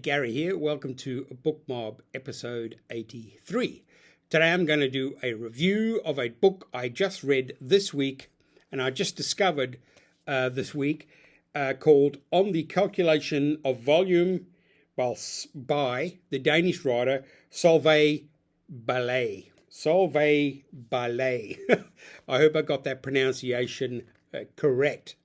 Gary here. Welcome to Bookmob episode 83. Today I'm going to do a review of a book I just read this week, and I just discovered this week, called On the Calculation of Volume by the Danish writer Solvej Balle. Solvej Balle. I hope I got that pronunciation correct.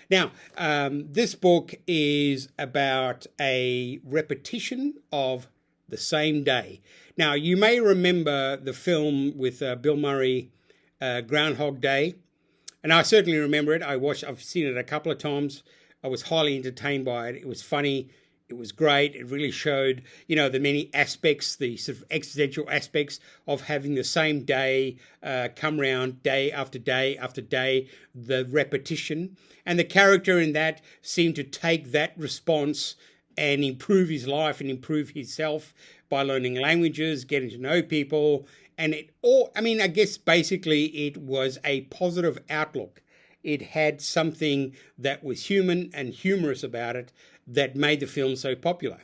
Now, this book is about a repetition of the same day. Now, you may remember the film with Bill Murray, Groundhog Day, and I certainly remember it. I've seen it a couple of times. I was highly entertained by it. It was funny. It was great. It really showed, the many aspects, the sort of existential aspects of having the same day come round day after day after day, the repetition. And the character in that seemed to take that response and improve his life and improve himself by learning languages, getting to know people. And I guess basically it was a positive outlook. It had something that was human and humorous about it that made the film so popular.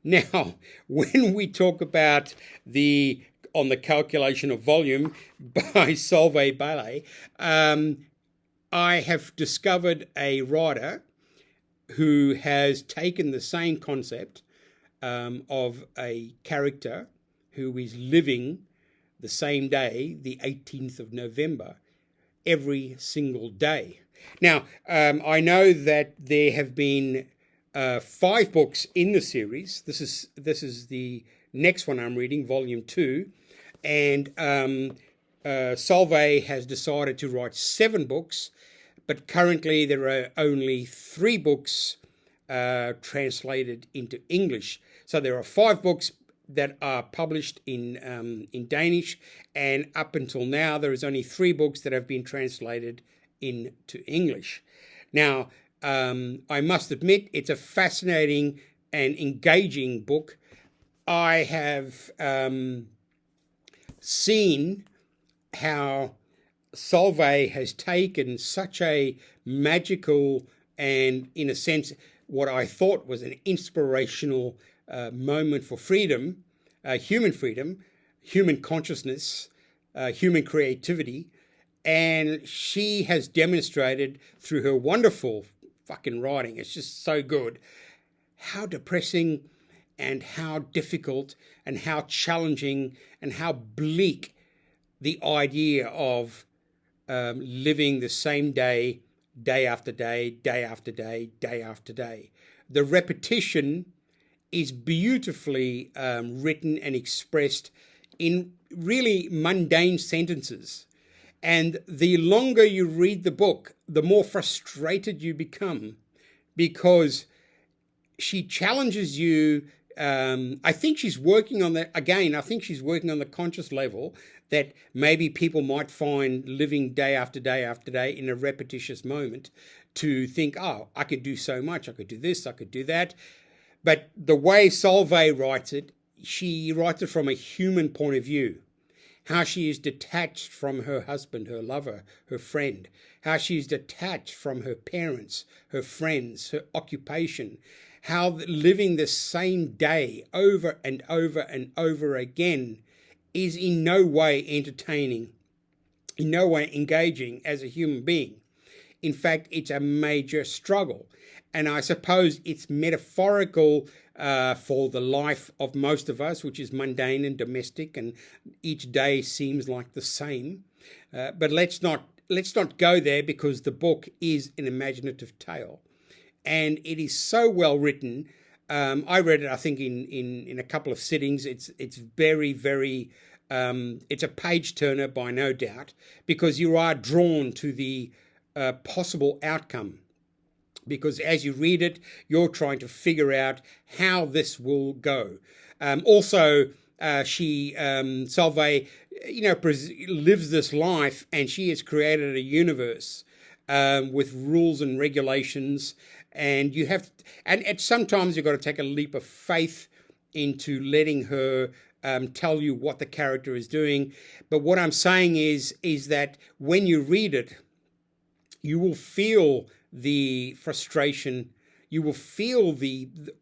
Now, when we talk about On the Calculation of Volume by Solvej Balle, I have discovered a writer who has taken the same concept of a character who is living the same day, the 18th of November, every single day. Now, I know that there have been 5 books in the series. This is the next one I'm reading, Volume 2, and Solvej has decided to write 7 books, but currently there are only 3 books translated into English. So there are 5 books that are published in Danish, and up until now there is only 3 books that have been translated into English. Now, I must admit, it's a fascinating and engaging book. I have seen how Solvej has taken such a magical and, in a sense, what I thought was an inspirational moment for freedom, human consciousness, human creativity, and she has demonstrated through her wonderful fucking writing, it's just so good, how depressing and how difficult and how challenging and how bleak the idea of living the same day, day after day, day after day, day after day. The repetition is beautifully written and expressed in really mundane sentences. And the longer you read the book, the more frustrated you become, because she challenges you. I think she's working on that. Again, I think she's working on the conscious level that maybe people might find living day after day after day in a repetitious moment to think, oh, I could do so much. I could do this, I could do that. But the way Solvej writes it, she writes it from a human point of view. How she is detached from her husband, her lover, her friend. How she is detached from her parents, her friends, her occupation. How living the same day over and over and over again is in no way entertaining, in no way engaging as a human being. In fact, it's a major struggle. And I suppose it's metaphorical for the life of most of us, which is mundane and domestic, and each day seems like the same. But let's not go there, because the book is an imaginative tale. And it is so well written. I read it, I think, in a couple of sittings. It's very, very, it's a page turner by no doubt, because you are drawn to the possible outcome. Because as you read it, you're trying to figure out how this will go. Also, Solvej, lives this life, and she has created a universe with rules and regulations. And sometimes you've got to take a leap of faith into letting her tell you what the character is doing. But what I'm saying is that when you read it, you will feel the frustration, you will feel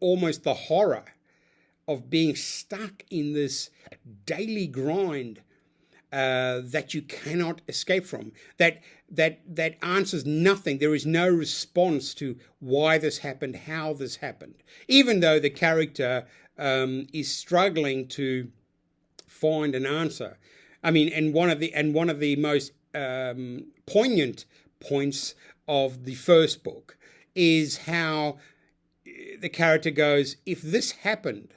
almost the horror being stuck in this daily grind that you cannot escape from, that answers nothing. There is no response to why this happened, how this happened, even though the character is struggling to find an answer. I mean, and one of the most poignant points of the first book is how the character goes, if this happened,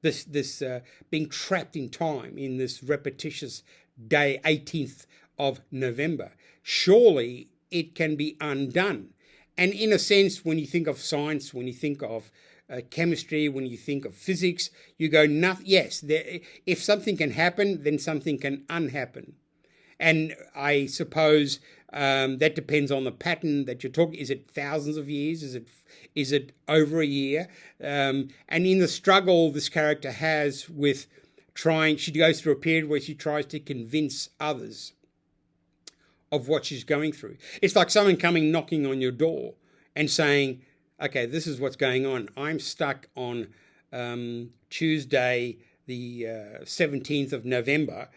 this being trapped in time in this repetitious day, 18th of November, surely it can be undone. And in a sense, when you think of science, when you think of chemistry, when you think of physics, you go, yes, if something can happen, then something can unhappen. And I suppose that depends on the pattern that you're talking. Is it thousands of years? Is it over a year? And in the struggle this character has with she goes through a period where she tries to convince others of what she's going through. It's like someone coming knocking on your door and saying, okay, this is what's going on. I'm stuck on Tuesday, the 17th of November,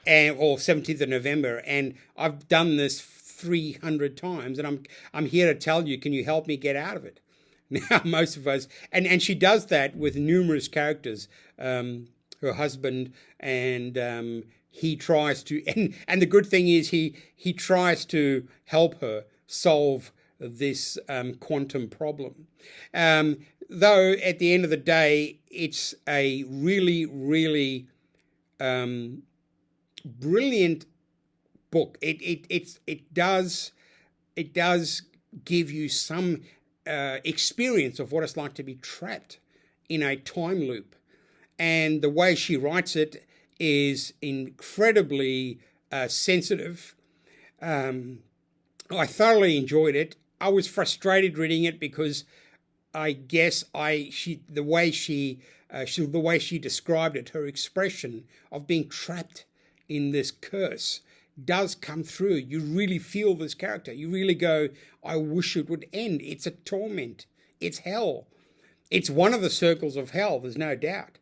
or 17th of November, and I've done this 300 times, and I'm here to tell you, can you help me get out of it? Now, most of us, and she does that with numerous characters, her husband, and he tries to, and the good thing is he tries to help her solve this quantum problem. Though at the end of the day, it's a really, really brilliant book. It does give you some experience of what it's like to be trapped in a time loop, and the way she writes it is incredibly sensitive. I thoroughly enjoyed it. I was frustrated reading it because I guess the way she described it, her expression of being trapped in this curse does come through. You really feel this character. You really go, I wish it would end. It's a torment. It's hell. It's one of the circles of hell, there's no doubt.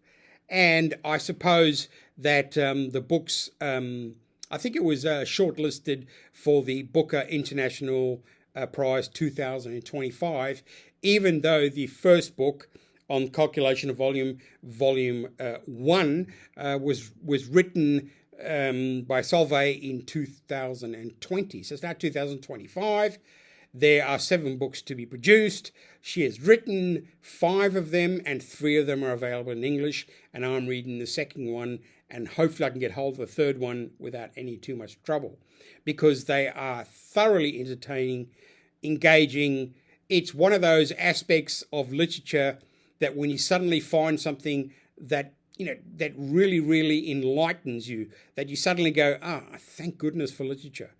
And I suppose that the book's, I think it was shortlisted for the Booker International Prize 2025, even though the first book on calculation of volume 1 was written by Solvej in 2020. So it's now 2025. There are 7 books to be produced. She has written 5 of them, and 3 of them are available in English, and I'm reading the second one, and hopefully I can get hold of the third one without any too much trouble, because they are thoroughly entertaining, engaging. It's one of those aspects of literature that when you suddenly find something that that really, really enlightens you, that you suddenly go, thank goodness for literature.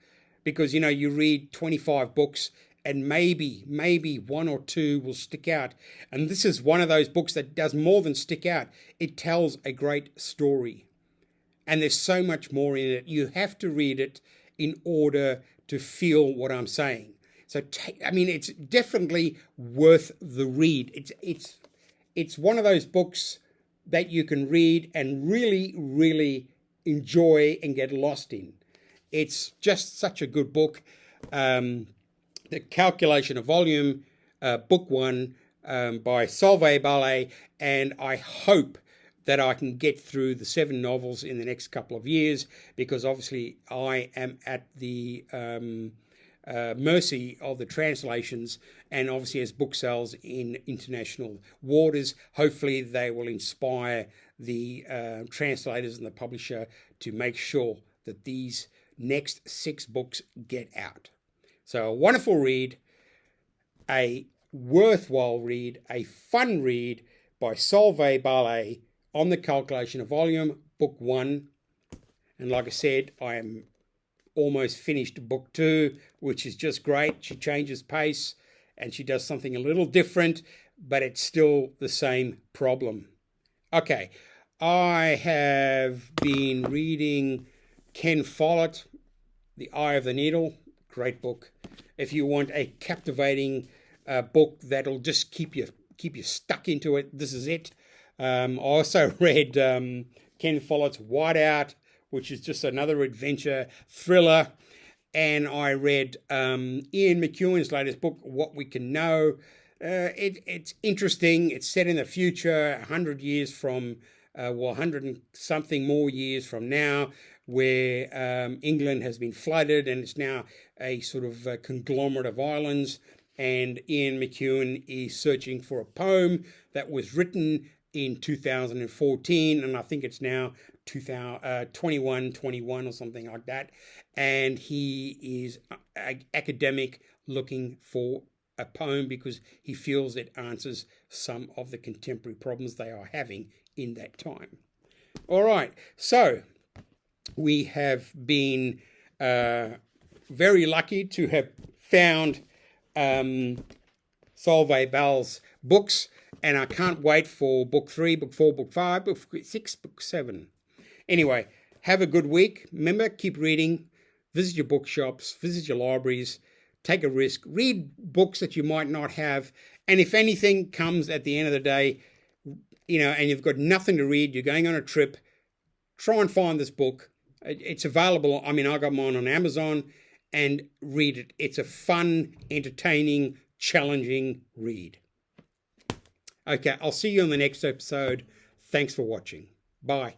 Because, you read 25 books and maybe 1 or 2 will stick out. And this is one of those books that does more than stick out. It tells a great story. And there's so much more in it. You have to read it in order to feel what I'm saying. So, it's definitely worth the read. It's one of those books that you can read and really, really enjoy and get lost in. It's just such a good book. The Calculation of Volume, Book 1 by Solvej Balle, and I hope that I can get through the 7 novels in the next couple of years, because obviously I am at the mercy of the translations, and obviously as book sales in international waters, hopefully they will inspire the translators and the publisher to make sure that these next 6 books get out. So a wonderful read, a worthwhile read, a fun read by Solvej Balle on the Calculation of Volume, Book 1. And like I said, I am almost finished Book 2, which is just great. She changes pace and she does something a little different, but it's still the same problem. Okay, I have been reading Ken Follett, The Eye of the Needle. Great book. If you want a captivating book that'll just keep you stuck into it, this is it. I also read Ken Follett's Whiteout, which is just another adventure thriller. And I read Ian McEwan's latest book, What We Can Know. It's interesting. It's set in the future, 100 years from, 100 and something more years from now, where England has been flooded and it's now a sort of conglomerate of islands. And Ian McEwan is searching for a poem that was written in 2014, and I think it's now 2121 or something like that. And he is an academic looking for a poem because he feels it answers some of the contemporary problems they are having in that time. All right, so we have been very lucky to have found Solvej Balle's books, and I can't wait for book 3, book 4, book 5, book 6, book 7. Anyway, have a good week. Remember, keep reading, visit your bookshops, visit your libraries, take a risk, read books that you might not have, and if anything comes at the end of the day, and you've got nothing to read, you're going on a trip, try and find this book. It's available. I mean, I got mine on Amazon, and read it. It's a fun, entertaining, challenging read. Okay, I'll see you on the next episode. Thanks for watching. Bye.